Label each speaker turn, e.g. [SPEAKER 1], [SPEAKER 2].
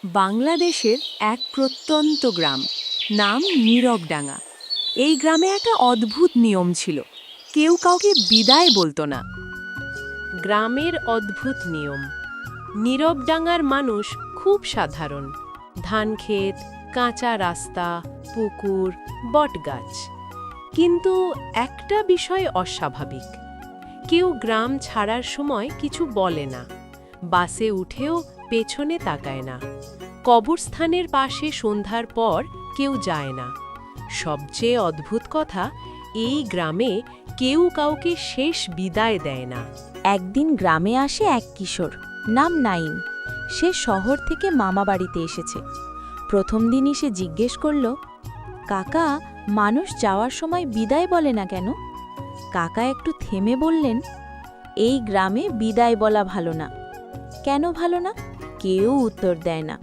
[SPEAKER 1] বাংলাদেশের এক প্রত্যন্ত গ্রাম, নাম নীরবডাঙ্গা। এই গ্রামে একটা অদ্ভুত নিয়ম ছিল, কেউ কাউকে বিদায় বলতো না।
[SPEAKER 2] গ্রামের অদ্ভুত নিয়ম। নীরবডাঙ্গার মানুষ খুব সাধারণ। ধানক্ষেত, কাঁচা রাস্তা, পুকুর, বটগাছ। কিন্তু একটা বিষয় অস্বাভাবিক। কেউ গ্রাম ছাড়ার সময় কিছু বলে না, বাসে উঠেও পেছনে তাকায় না, কবরস্থানের পাশে সন্ধ্যার পর কেউ যায় না। সবচেয়ে অদ্ভুত কথা, এই গ্রামে কেউ কাউকে শেষ বিদায় দেয় না।
[SPEAKER 3] একদিন গ্রামে আসে এক কিশোর, নাম নাইম। সে শহর থেকে মামা বাড়িতে এসেছে। প্রথম দিনই সে জিজ্ঞেস করল, কাকা, মানুষ যাওয়ার সময় বিদায় বলে না কেন? কাকা একটু থেমে বললেন, এই গ্রামে বিদায় বলা ভালো না। কেন ভালো না? কেউ উত্তর দেয় না।